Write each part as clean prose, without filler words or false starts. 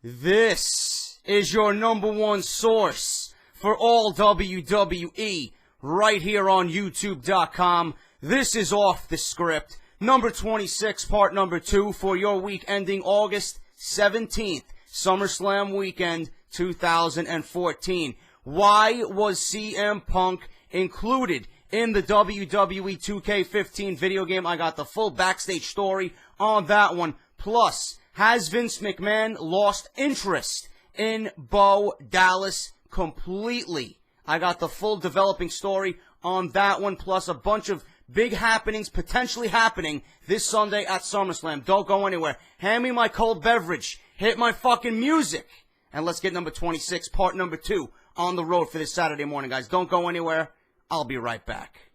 This is your number one source for all WWE right here on YouTube.com. This is Off The Script, number 26, part number 2 for your week ending August 17th, SummerSlam weekend 2014. Why was CM Punk included in the WWE 2K15 video game? I got the full backstage story on that one. Plus, has Vince McMahon lost interest in Bo Dallas completely? I got the full developing story on that one, plus a bunch of big happenings potentially happening this Sunday at SummerSlam. Don't go anywhere. Hand me my cold beverage. Hit my fucking music. And let's get number 26, part number 2, on the road for this Saturday morning, guys. Don't go anywhere. I'll be right back.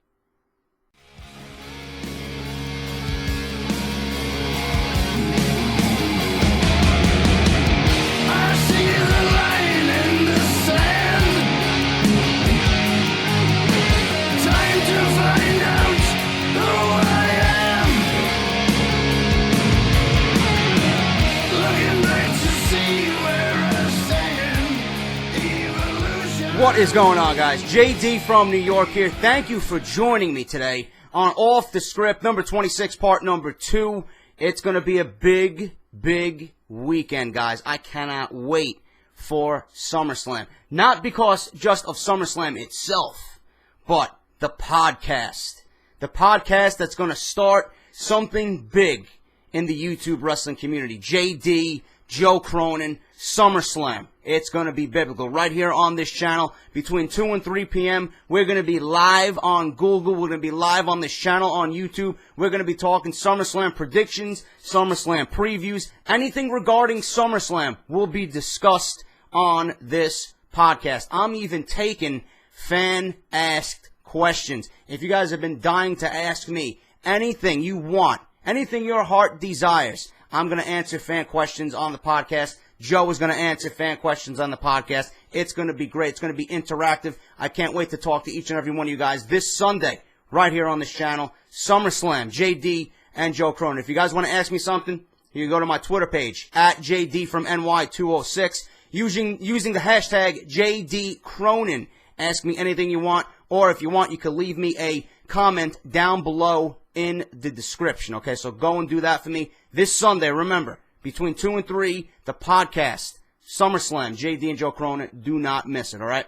What is going on, guys? JD from New York here. Thank you for joining me today on Off The Script, number 26, part number 2. It's going to be a big, big weekend, guys. I cannot wait for SummerSlam. Not because just of SummerSlam itself, but the podcast. The podcast that's going to start something big in the YouTube wrestling community. JD, Joe Cronin, SummerSlam. It's going to be biblical. Right here on this channel, between 2 and 3 p.m., we're going to be live on Google. We're going to be live on this channel on YouTube. We're going to be talking SummerSlam predictions, SummerSlam previews. Anything regarding SummerSlam will be discussed on this podcast. I'm even taking fan-asked questions. If you guys have been dying to ask me anything you want, anything your heart desires, I'm going to answer fan questions on the podcast. Joe is going to answer fan questions on the podcast. It's going to be great. It's going to be interactive. I can't wait to talk to each and every one of you guys this Sunday right here on this channel. SummerSlam, JD and Joe Cronin. If you guys want to ask me something, you can go to my Twitter page, at JD from NY206, using the hashtag JD Cronin. Ask me anything you want, or if you want, you can leave me a comment down below in the description. Okay, so go and do that for me this Sunday. Remember, between 2 and 3, the podcast, SummerSlam, JD and Joe Cronin. Do not miss it, all right?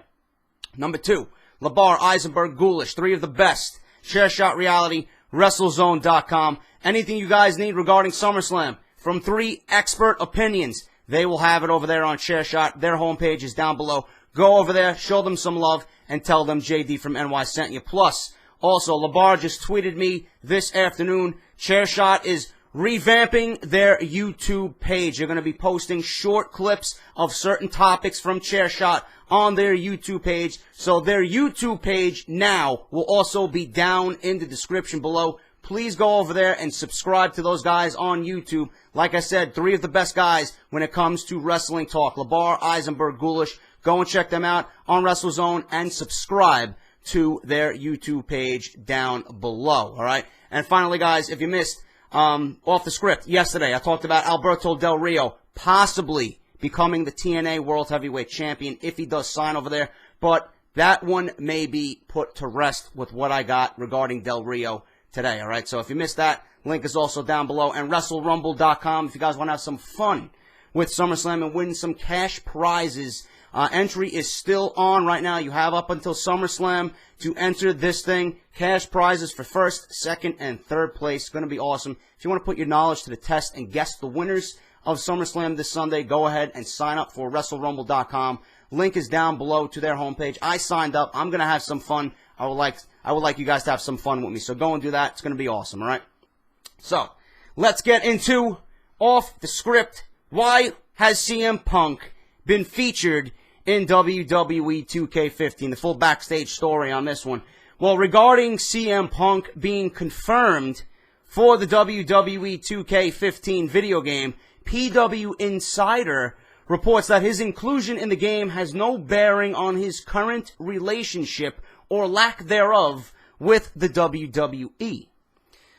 Number 2, Labar, Eisenberg, Ghoulish, 3 of the best. Chairshot Reality, WrestleZone.com. Anything you guys need regarding SummerSlam, from 3 expert opinions, they will have it over there on Chairshot. Their homepage is down below. Go over there, show them some love, and tell them JD from NY sent you. Plus, also, Labar just tweeted me this afternoon. Chairshot is revamping their YouTube page. They're going to be posting short clips of certain topics from Chairshot on their YouTube page. So their YouTube page now will also be down in the description below. Please go over there and subscribe to those guys on YouTube. Like I said, 3 of the best guys when it comes to wrestling talk. Labar, Eisenberg, Ghoulish. Go and check them out on WrestleZone and subscribe to their YouTube page down below. All right. And finally, guys, if you missed Off The Script yesterday, I talked about Alberto Del Rio possibly becoming the TNA World Heavyweight Champion if he does sign over there. But that one may be put to rest with what I got regarding Del Rio today. All right. So if you missed that, link is also down below. And WrestleRumble.com if you guys want to have some fun with SummerSlam and win some cash prizes. Entry is still on right now. You have up until SummerSlam to enter this thing. Cash prizes for first, second, and third place. It's going to be awesome. If you want to put your knowledge to the test and guess the winners of SummerSlam this Sunday, go ahead and sign up for WrestleRumble.com. Link is down below to their homepage. I signed up. I'm going to have some fun. I would like you guys to have some fun with me. So go and do that. It's going to be awesome, all right? So, let's get into Off The Script. Why has CM Punk been featured in WWE 2K15? The full backstage story on this one. Well, regarding CM Punk being confirmed for the WWE 2K15 video game, PW Insider reports that his inclusion in the game has no bearing on his current relationship or lack thereof with the WWE.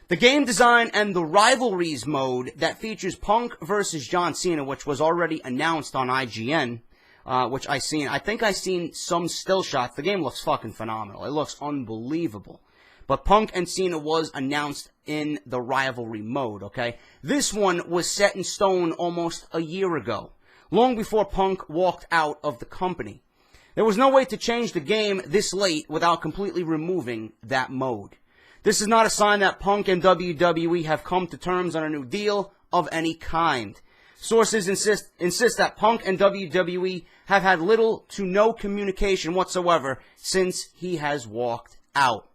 The game design and the rivalries mode that features Punk versus John Cena, which was already announced on IGN, which I think I seen some still shots. The game looks fucking phenomenal. It looks unbelievable. But Punk and Cena was announced in the rivalry mode, okay? This one was set in stone almost a year ago, long before Punk walked out of the company. There was no way to change the game this late without completely removing that mode. This is not a sign that Punk and WWE have come to terms on a new deal of any kind. Sources insist that Punk and WWE have had little to no communication whatsoever since he has walked out.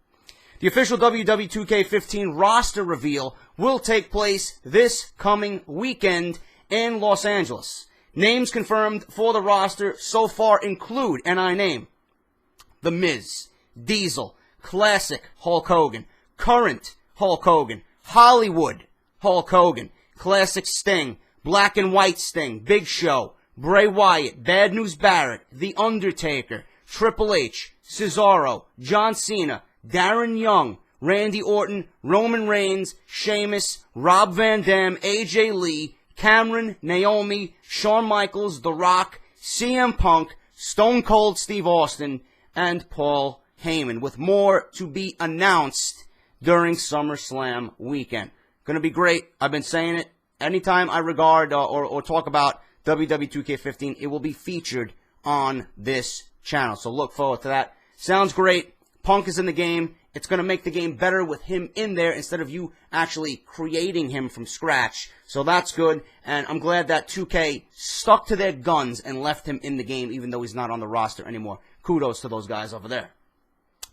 The official WWE 2K15 roster reveal will take place this coming weekend in Los Angeles. Names confirmed for the roster so far include, and I name, The Miz, Diesel, Classic Hulk Hogan, Current Hulk Hogan, Hollywood Hulk Hogan, Classic Sting, Black and White Sting, Big Show, Bray Wyatt, Bad News Barrett, The Undertaker, Triple H, Cesaro, John Cena, Darren Young, Randy Orton, Roman Reigns, Sheamus, Rob Van Dam, AJ Lee, Cameron, Naomi, Shawn Michaels, The Rock, CM Punk, Stone Cold Steve Austin, and Paul Heyman, with more to be announced during SummerSlam weekend. Gonna be great. I've been saying it. Anytime I regard or talk about WWE 2K15, it will be featured on this channel. So look forward to that. Sounds great. Punk is in the game. It's going to make the game better with him in there instead of you actually creating him from scratch. So that's good. And I'm glad that 2K stuck to their guns and left him in the game even though he's not on the roster anymore. Kudos to those guys over there.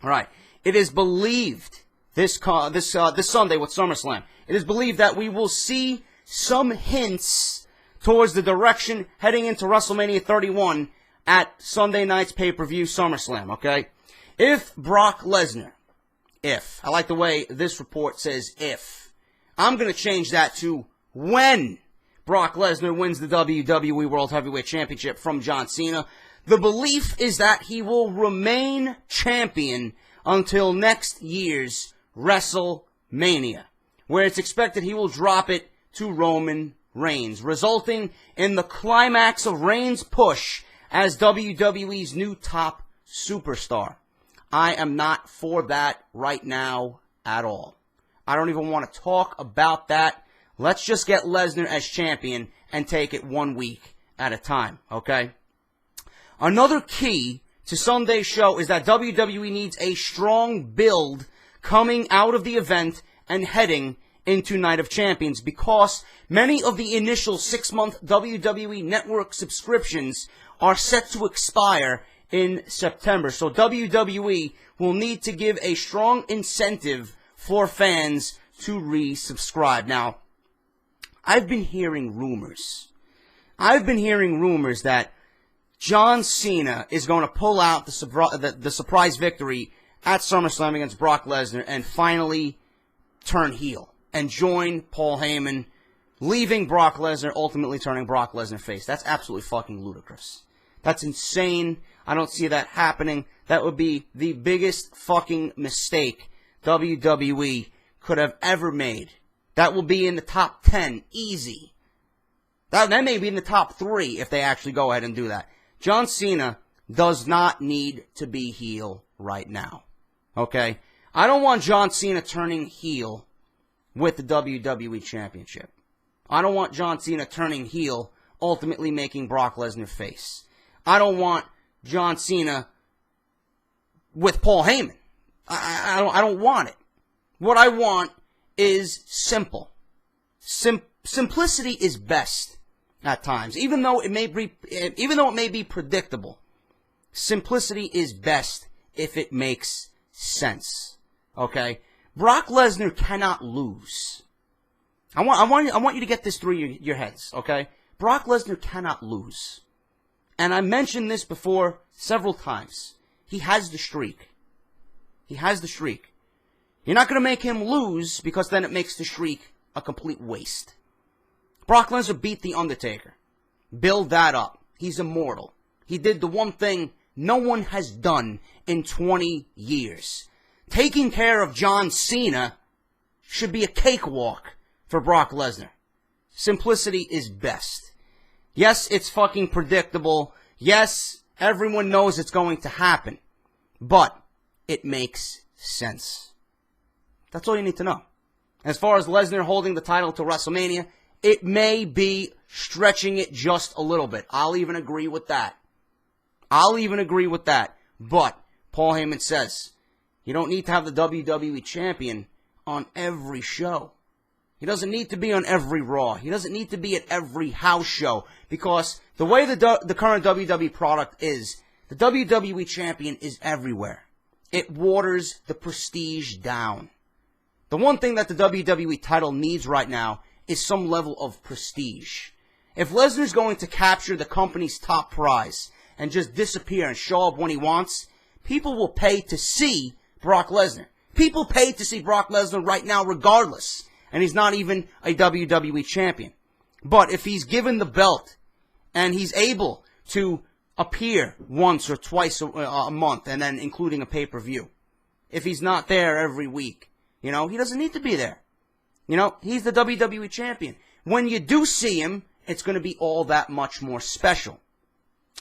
All right. It is believed this Sunday with SummerSlam, it is believed that we will see some hints towards the direction heading into WrestleMania 31 at Sunday night's pay-per-view SummerSlam, okay? If Brock Lesnar, I like the way this report says if, I'm going to change that to when Brock Lesnar wins the WWE World Heavyweight Championship from John Cena, the belief is that he will remain champion until next year's WrestleMania, where it's expected he will drop it to Roman Reigns, resulting in the climax of Reigns' push as WWE's new top superstar. I am not for that right now at all. I don't even want to talk about that. Let's just get Lesnar as champion and take it 1 week at a time, okay? Another key to Sunday's show is that WWE needs a strong build coming out of the event and heading into Night of Champions, because many of the initial 6-month WWE Network subscriptions are set to expire in September. So WWE will need to give a strong incentive for fans to resubscribe. Now, I've been hearing rumors that John Cena is going to pull out the surprise victory at SummerSlam against Brock Lesnar and finally turn heel and join Paul Heyman, leaving Brock Lesnar, ultimately turning Brock Lesnar face. That's absolutely fucking ludicrous. That's insane. I don't see that happening. That would be the biggest fucking mistake WWE could have ever made. That will be in the top 10, easy. That may be in the top 3 if they actually go ahead and do that. John Cena does not need to be heel right now. Okay? I don't want John Cena turning heel with the WWE Championship. I don't want John Cena turning heel, ultimately making Brock Lesnar face. I don't want John Cena with Paul Heyman. I don't want it. What I want is simple. Simplicity is best at times, even though it may be predictable. Simplicity is best if it makes sense. Okay? Brock Lesnar cannot lose. I want you to get this through your heads, okay? Brock Lesnar cannot lose. And I mentioned this before several times. He has the streak. He has the streak. You're not going to make him lose, because then it makes the streak a complete waste. Brock Lesnar beat The Undertaker. Build that up. He's immortal. He did the one thing no one has done in 20 years. Taking care of John Cena should be a cakewalk for Brock Lesnar. Simplicity is best. Yes, it's fucking predictable. Yes, everyone knows it's going to happen. But it makes sense. That's all you need to know. As far as Lesnar holding the title to WrestleMania, it may be stretching it just a little bit. I'll even agree with that. But Paul Heyman says, you don't need to have the WWE champion on every show. He doesn't need to be on every Raw. He doesn't need to be at every house show. Because the way the current WWE product is, the WWE champion is everywhere. It waters the prestige down. The one thing that the WWE title needs right now is some level of prestige. If Lesnar's going to capture the company's top prize and just disappear and show up when he wants, people will pay to see Brock Lesnar. People pay to see Brock Lesnar right now regardless. And he's not even a WWE champion. But if he's given the belt and he's able to appear once or twice a month, and then including a pay-per-view, if he's not there every week, he doesn't need to be there. He's the WWE champion. When you do see him, it's going to be all that much more special.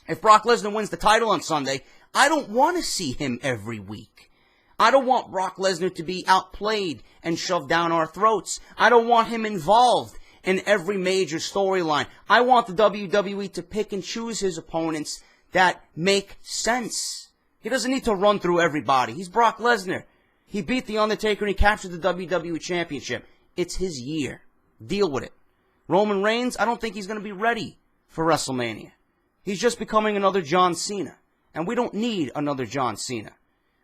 If Brock Lesnar wins the title on Sunday, I don't want to see him every week. I don't want Brock Lesnar to be outplayed and shoved down our throats. I don't want him involved in every major storyline. I want the WWE to pick and choose his opponents that make sense. He doesn't need to run through everybody. He's Brock Lesnar. He beat The Undertaker and he captured the WWE Championship. It's his year. Deal with it. Roman Reigns, I don't think he's going to be ready for WrestleMania. He's just becoming another John Cena. And we don't need another John Cena.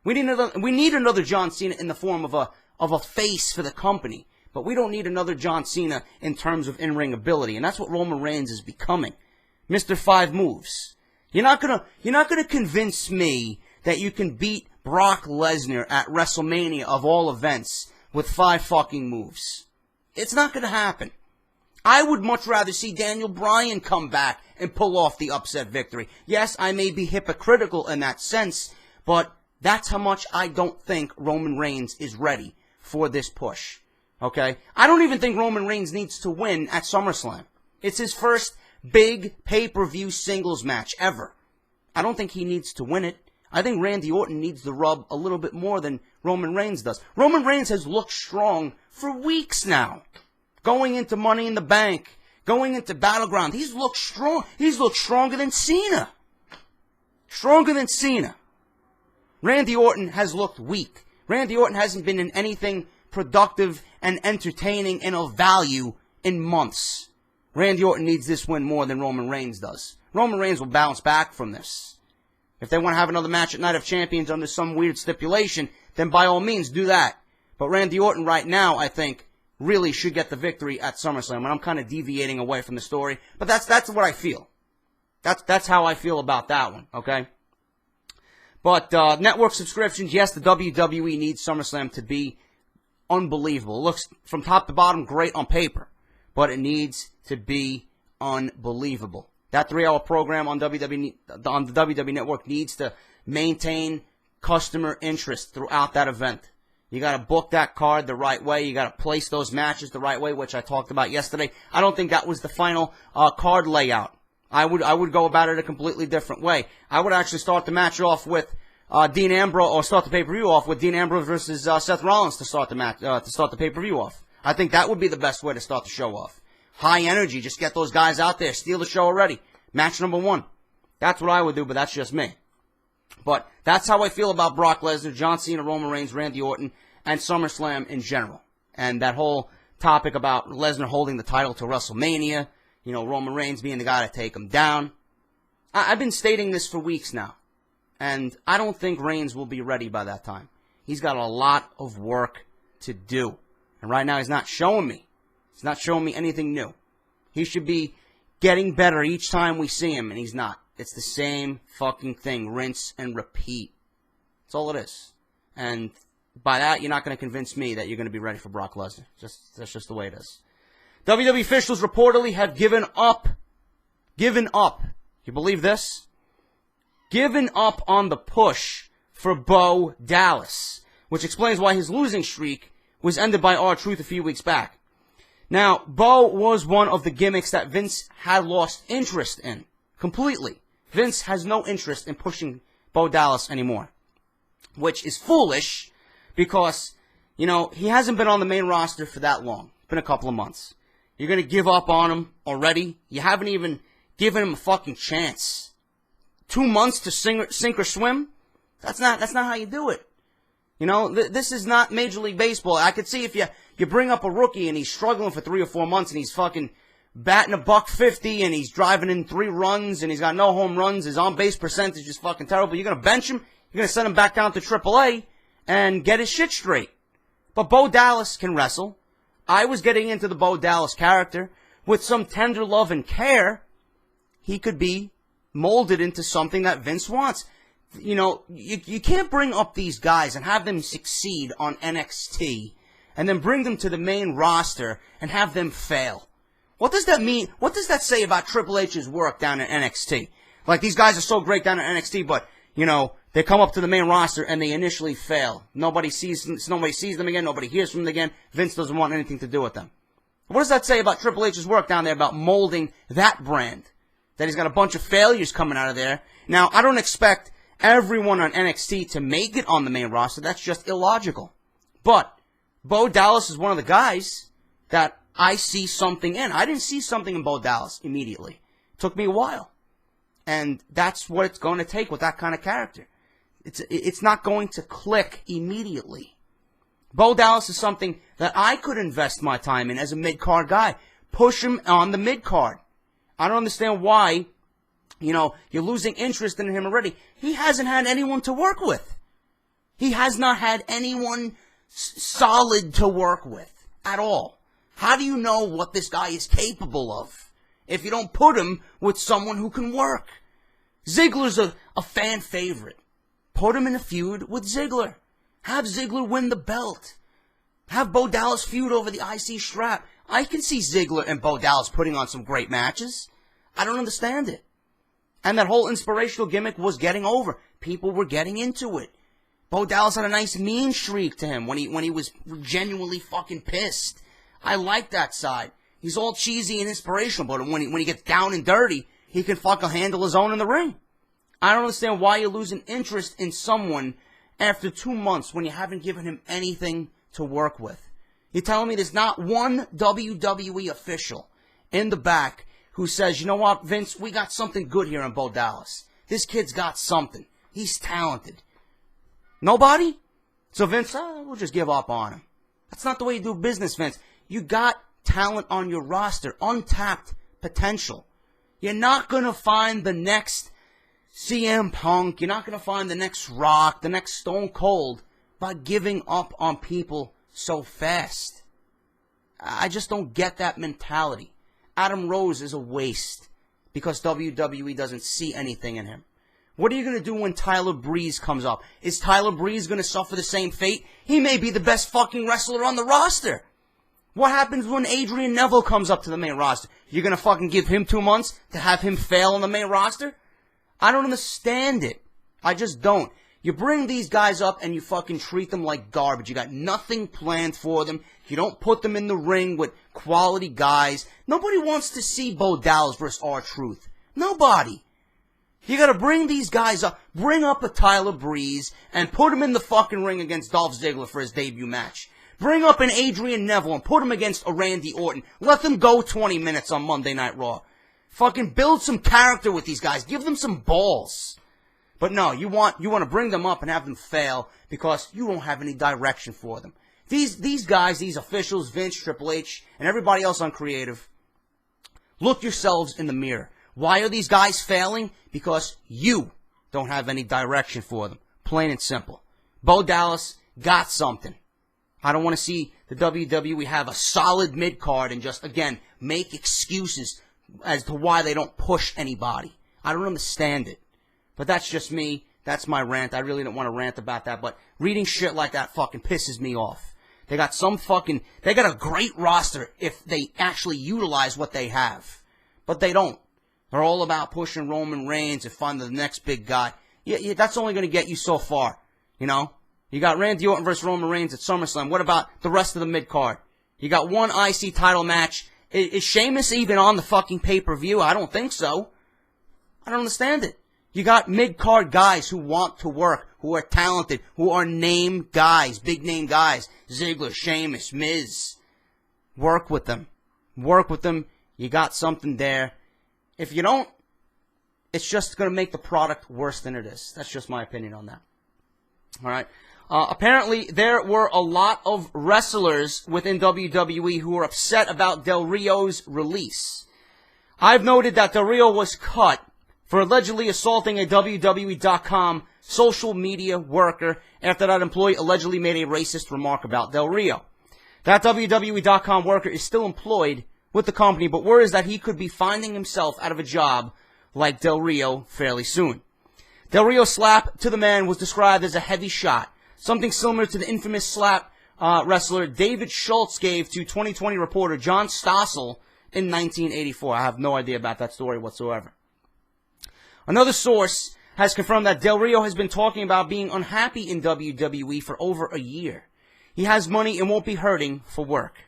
We need another John Cena in the form of a face for the company. But we don't need another John Cena in terms of in-ring ability. And that's what Roman Reigns is becoming. Mr. 5 moves. You're not gonna convince me that you can beat Brock Lesnar at WrestleMania of all events with 5 fucking moves. It's not gonna happen. I would much rather see Daniel Bryan come back and pull off the upset victory. Yes, I may be hypocritical in that sense, but that's how much I don't think Roman Reigns is ready for this push. Okay? I don't even think Roman Reigns needs to win at SummerSlam. It's his first big pay-per-view singles match ever. I don't think he needs to win it. I think Randy Orton needs the rub a little bit more than Roman Reigns does. Roman Reigns has looked strong for weeks now. Going into Money in the Bank, going into Battleground, he's looked strong. He's looked stronger than Cena. Stronger than Cena. Randy Orton has looked weak. Randy Orton hasn't been in anything productive and entertaining and of value in months. Randy Orton needs this win more than Roman Reigns does. Roman Reigns will bounce back from this. If they want to have another match at Night of Champions under some weird stipulation, then by all means do that. But Randy Orton right now, I think, really should get the victory at SummerSlam. And I'm kind of deviating away from the story, but that's what I feel. That's how I feel about that one, okay? But network subscriptions, yes, the WWE needs SummerSlam to be unbelievable. It looks from top to bottom great on paper, but it needs to be unbelievable. That 3-hour program on the WWE Network needs to maintain customer interest throughout that event. You got to book that card the right way. You got to place those matches the right way, which I talked about yesterday. I don't think that was the final card layout. I would go about it a completely different way. I would actually start the match off with Dean Ambrose, or start the pay-per-view off with Dean Ambrose versus Seth Rollins to start the match, to start the pay-per-view off. I think that would be the best way to start the show off. High energy, just get those guys out there, steal the show already. Match number 1. That's what I would do, but that's just me. But that's how I feel about Brock Lesnar, John Cena, Roman Reigns, Randy Orton, and SummerSlam in general. And that whole topic about Lesnar holding the title to WrestleMania, Roman Reigns being the guy to take him down. I've been stating this for weeks now. And I don't think Reigns will be ready by that time. He's got a lot of work to do. And right now he's not showing me. He's not showing me anything new. He should be getting better each time we see him, and he's not. It's the same fucking thing. Rinse and repeat. That's all it is. And by that, you're not going to convince me that you're going to be ready for Brock Lesnar. That's just the way it is. WWE officials reportedly have given up. Given up. You believe this? Given up on the push for Bo Dallas, which explains why his losing streak was ended by R-Truth a few weeks back. Now, Bo was one of the gimmicks that Vince had lost interest in. Completely. Vince has no interest in pushing Bo Dallas anymore. Which is foolish, because, you know, he hasn't been on the main roster for that long. It's been a couple of months. You're going to give up on him already? You haven't even given him a fucking chance. 2 months to sink or swim? That's not how you do it. You know, this is not Major League Baseball. I could see if you bring up a rookie and he's struggling for 3 or 4 months and he's fucking batting $150 and he's driving in 3 runs and he's got no home runs, his on-base percentage is fucking terrible. You're going to bench him? You're going to send him back down to AAA and get his shit straight. But Bo Dallas can wrestle. I was getting into the Bo Dallas character. With some tender love and care, he could be molded into something that Vince wants. You know, you can't bring up these guys and have them succeed on NXT and then bring them to the main roster and have them fail. What does that mean? What does that say about Triple H's work down at NXT? Like, these guys are so great down at NXT, but, you know, they come up to the main roster and they initially fail. Nobody sees them again. Nobody hears from them again. Vince doesn't want anything to do with them. What does that say about Triple H's work down there about molding that brand? That he's got a bunch of failures coming out of there. Now, I don't expect everyone on NXT to make it on the main roster. That's just illogical. But Bo Dallas is one of the guys that I see something in. I didn't see something in Bo Dallas immediately. It took me a while. And that's what it's going to take with that kind of character. It's not going to click immediately. Bo Dallas is something that I could invest my time in as a mid-card guy. Push him on the mid-card. I don't understand why, you know, you're losing interest in him already. He hasn't had anyone to work with. He has not had anyone solid to work with at all. How do you know what this guy is capable of if you don't put him with someone who can work? Ziggler's a fan favorite. Put him in a feud with Ziggler. Have Ziggler win the belt. Have Bo Dallas feud over the IC strap. I can see Ziggler and Bo Dallas putting on some great matches. I don't understand it. And that whole inspirational gimmick was getting over. People were getting into it. Bo Dallas had a nice mean streak to him when he was genuinely fucking pissed. I like that side. He's all cheesy and inspirational, but when he gets down and dirty, he can fucking handle his own in the ring. I don't understand why you're losing interest in someone after 2 months when you haven't given him anything to work with. You're telling me there's not one WWE official in the back who says, you know what, Vince, we got something good here in Bo Dallas. This kid's got something. He's talented. Nobody? So Vince, we'll just give up on him. That's not the way you do business, Vince. You got talent on your roster, untapped potential. You're not going to find the next CM Punk. You're not going to find the next Rock, the next Stone Cold by giving up on people so fast. I just don't get that mentality. Adam Rose is a waste because WWE doesn't see anything in him. What are you going to do when Tyler Breeze comes up? Is Tyler Breeze going to suffer the same fate? He may be the best fucking wrestler on the roster. What happens when Adrian Neville comes up to the main roster? You're going to fucking give him 2 months to have him fail on the main roster? I don't understand it. I just don't. You bring these guys up and you fucking treat them like garbage. You got nothing planned for them. You don't put them in the ring with quality guys. Nobody wants to see Bo Dallas versus R-Truth. Nobody. You gotta bring these guys up. Bring up a Tyler Breeze and put him in the fucking ring against Dolph Ziggler for his debut match. Bring up an Adrian Neville and put him against a Randy Orton. Let them go 20 minutes on Monday Night Raw. Fucking build some character with these guys. Give them some balls. But no, you want to bring them up and have them fail because you don't have any direction for them. These guys, these officials, Vince, Triple H, and everybody else on creative, look yourselves in the mirror. Why are these guys failing? Because you don't have any direction for them. Plain and simple. Bo Dallas got something. I don't want to see the WWE have a solid mid-card and just, again, make excuses as to why they don't push anybody. I don't understand it. But that's just me. That's my rant. I really don't want to rant about that. But reading shit like that fucking pisses me off. They got a great roster if they actually utilize what they have. But they don't. They're all about pushing Roman Reigns and finding the next big guy. Yeah, that's only going to get you so far, you know? You got Randy Orton versus Roman Reigns at SummerSlam. What about the rest of the mid-card? You got one IC title match. Is Sheamus even on the fucking pay-per-view? I don't think so. I don't understand it. You got mid-card guys who want to work, who are talented, who are name guys, big-name guys. Ziggler, Sheamus, Miz. Work with them. Work with them. You got something there. If you don't, it's just going to make the product worse than it is. That's just my opinion on that. All right. Apparently, there were a lot of wrestlers within WWE who were upset about Del Rio's release. I've noted that Del Rio was cut for allegedly assaulting a WWE.com social media worker after that employee allegedly made a racist remark about Del Rio. That WWE.com worker is still employed with the company, but word is that he could be finding himself out of a job like Del Rio fairly soon. Del Rio's slap to the man was described as a heavy shot, something similar to the infamous slap wrestler David Schultz gave to 2020 reporter John Stossel in 1984. I have no idea about that story whatsoever. Another source has confirmed that Del Rio has been talking about being unhappy in WWE for over a year. He has money and won't be hurting for work.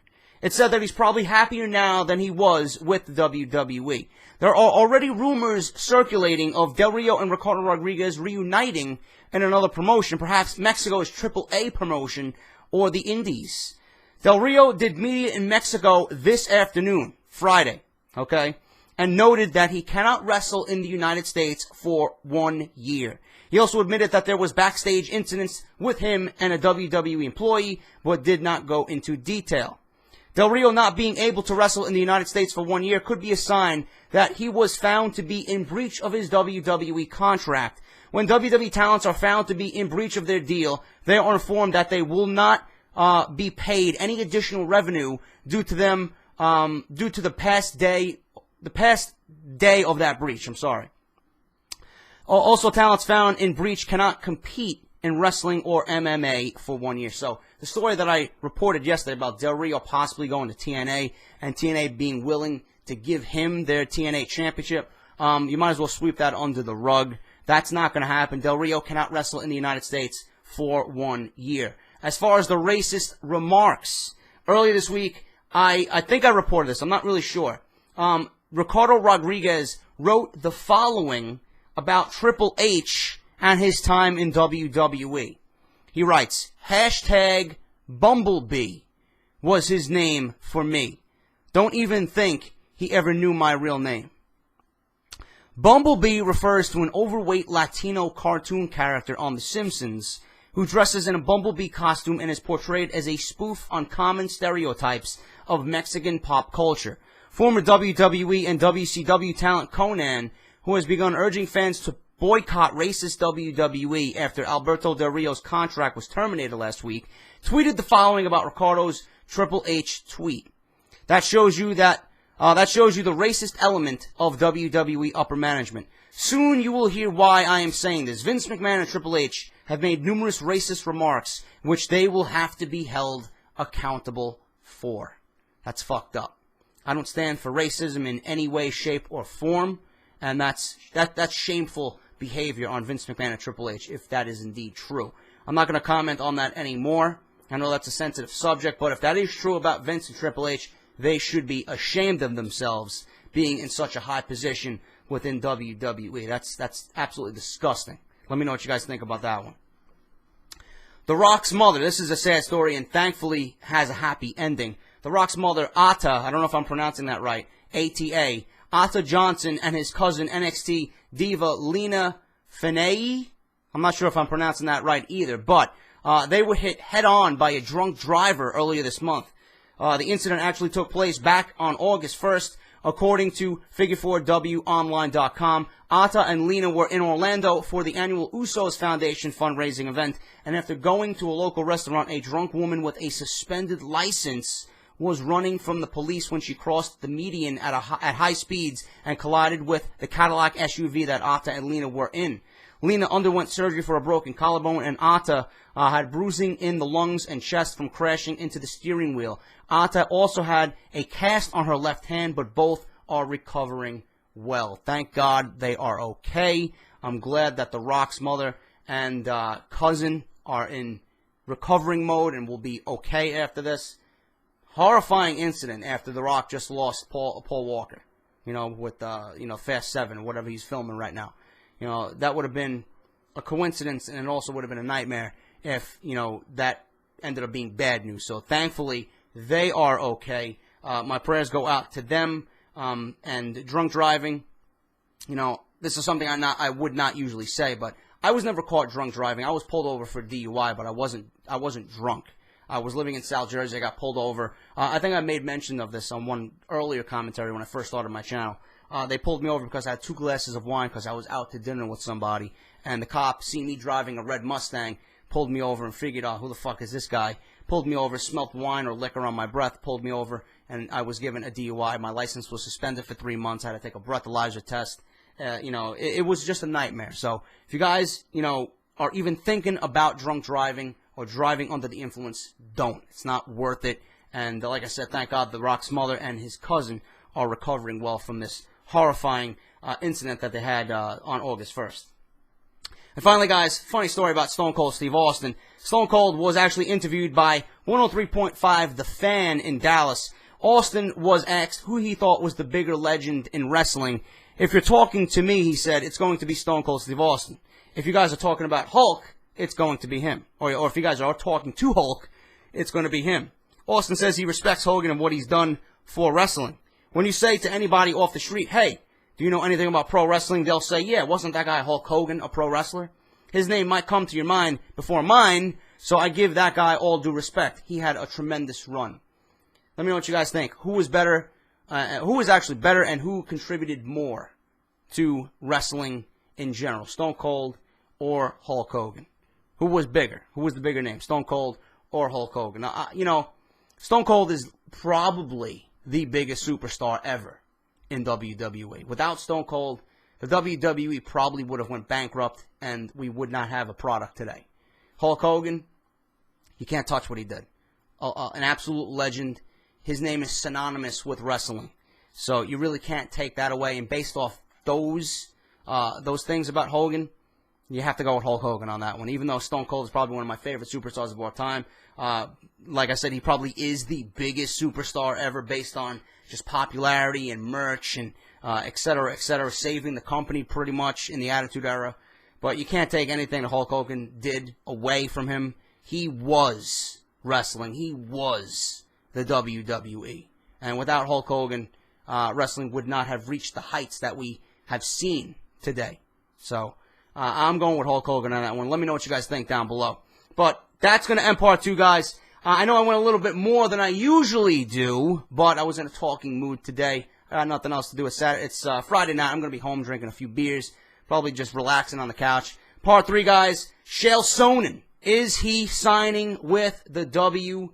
It's said that he's probably happier now than he was with WWE. There are already rumors circulating of Del Rio and Ricardo Rodriguez reuniting in another promotion, perhaps Mexico's AAA promotion or the Indies. Del Rio did media in Mexico this afternoon, Friday, okay, and noted that he cannot wrestle in the United States for 1 year. He also admitted that there was backstage incidents with him and a WWE employee, but did not go into detail. Del Rio not being able to wrestle in the United States for 1 year could be a sign that he was found to be in breach of his WWE contract. When WWE talents are found to be in breach of their deal, they are informed that they will not be paid any additional revenue due to them due to the past day of that breach. I'm sorry. Also, talents found in breach cannot compete in wrestling or MMA for 1 year. So the story that I reported yesterday about Del Rio possibly going to TNA and TNA being willing to give him their TNA championship, you might as well sweep that under the rug. That's not going to happen. Del Rio cannot wrestle in the United States for 1 year. As far as the racist remarks, earlier this week, I think I reported this. I'm not really sure. Ricardo Rodriguez wrote the following about Triple H and his time in WWE. He writes, #Bumblebee was his name for me. Don't even think he ever knew my real name. Bumblebee refers to an overweight Latino cartoon character on The Simpsons who dresses in a bumblebee costume and is portrayed as a spoof on common stereotypes of Mexican pop culture. Former WWE and WCW talent Conan, who has begun urging fans to boycott racist WWE after Alberto Del Rio's contract was terminated last week, tweeted the following about Ricardo's Triple H tweet. That shows you the racist element of WWE upper management. Soon you will hear why I am saying this. Vince McMahon and Triple H have made numerous racist remarks, which they will have to be held accountable for. That's fucked up. I don't stand for racism in any way, shape, or form, and that's shameful behavior on Vince McMahon and Triple H, if that is indeed true. I'm not going to comment on that anymore. I know that's a sensitive subject, but if that is true about Vince and Triple H, they should be ashamed of themselves being in such a high position within WWE. That's absolutely disgusting. Let me know what you guys think about that one. The Rock's mother, this is a sad story and thankfully has a happy ending. The Rock's mother, Ata, I don't know if I'm pronouncing that right, ATA, Ata Johnson and his cousin NXT diva Lena Fenei, I'm not sure if I'm pronouncing that right either, but they were hit head-on by a drunk driver earlier this month. The incident actually took place back on August 1st, according to Figure4WOnline.com. Ata and Lena were in Orlando for the annual Usos Foundation fundraising event, and after going to a local restaurant, a drunk woman with a suspended license was running from the police when she crossed the median at high speeds and collided with the Cadillac SUV that Ata and Lena were in. Lena underwent surgery for a broken collarbone, and Ata had bruising in the lungs and chest from crashing into the steering wheel. Ata also had a cast on her left hand, but both are recovering well. Thank God they are okay. I'm glad that The Rock's mother and cousin are in recovering mode and will be okay after this. Horrifying incident after The Rock just lost Paul Walker, with Fast 7 or whatever he's filming right now. That would have been a coincidence, and it also would have been a nightmare if that ended up being bad news. So thankfully they are okay. My prayers go out to them. And drunk driving, this is something I would not usually say, but I was never caught drunk driving. I was pulled over for DUI, but I wasn't drunk. I was living in South Jersey. I got pulled over. I think I made mention of this on one earlier commentary when I first started my channel. They pulled me over because I had 2 glasses of wine because I was out to dinner with somebody, and the cop seen me driving a red Mustang, pulled me over and figured out who the fuck is this guy. Pulled me over, smelt wine or liquor on my breath, pulled me over, and I was given a DUI. My license was suspended for 3 months. I had to take a breathalyzer test. It was just a nightmare. So if you guys, are even thinking about drunk driving or driving under the influence, don't. It's not worth it. And like I said, thank God The Rock's mother and his cousin are recovering well from this horrifying incident that they had on August 1st. And finally, guys, funny story about Stone Cold Steve Austin. Stone Cold was actually interviewed by 103.5 The Fan in Dallas. Austin was asked who he thought was the bigger legend in wrestling. If you're talking to me, he said, it's going to be Stone Cold Steve Austin. If you guys are talking about Hulk, it's going to be him. Or if you guys are talking to Hulk, it's going to be him. Austin says he respects Hogan and what he's done for wrestling. When you say to anybody off the street, hey, do you know anything about pro wrestling? They'll say, yeah, wasn't that guy Hulk Hogan a pro wrestler? His name might come to your mind before mine, so I give that guy all due respect. He had a tremendous run. Let me know what you guys think. Who was better? Who was actually better, and who contributed more to wrestling in general? Stone Cold or Hulk Hogan? Who was bigger? Who was the bigger name? Stone Cold or Hulk Hogan? Now, Stone Cold is probably the biggest superstar ever in WWE. Without Stone Cold, the WWE probably would have went bankrupt, and we would not have a product today. Hulk Hogan, you can't touch what he did. An absolute legend. His name is synonymous with wrestling. So you really can't take that away. And based off those things about Hogan, you have to go with Hulk Hogan on that one. Even though Stone Cold is probably one of my favorite superstars of all time. Like I said, he probably is the biggest superstar ever based on just popularity and merch and et cetera, saving the company pretty much in the Attitude Era. But you can't take anything that Hulk Hogan did away from him. He was wrestling. He was the WWE. And without Hulk Hogan, wrestling would not have reached the heights that we have seen today. So I'm going with Hulk Hogan on that one. Let me know what you guys think down below. But that's going to end part 2, guys. I know I went a little bit more than I usually do, but I was in a talking mood today. I got nothing else to do. It's Friday night. I'm going to be home drinking a few beers, probably just relaxing on the couch. Part 3, guys. Chael Sonnen. Is he signing with the WWE?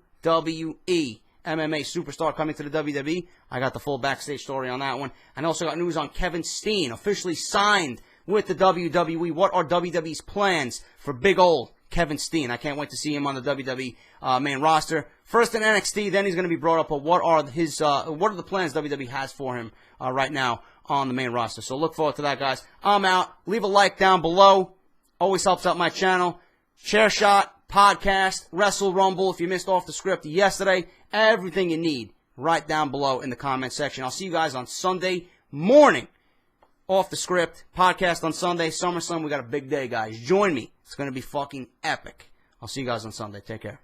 MMA superstar coming to the WWE. I got the full backstage story on that one. And also got news on Kevin Steen, officially signed with the WWE. What are WWE's plans for big old Kevin Steen? I can't wait to see him on the WWE main roster. First in NXT, then he's going to be brought up. But what are the plans WWE has for him right now on the main roster? So look forward to that, guys. I'm out. Leave a like down below. Always helps out my channel. Chair Shot, podcast, WrestleRumble. If you missed Off the Script yesterday, everything you need right down below in the comment section. I'll see you guys on Sunday morning. Off the Script, podcast on Sunday, SummerSlam. We got a big day, guys. Join me. It's going to be fucking epic. I'll see you guys on Sunday. Take care.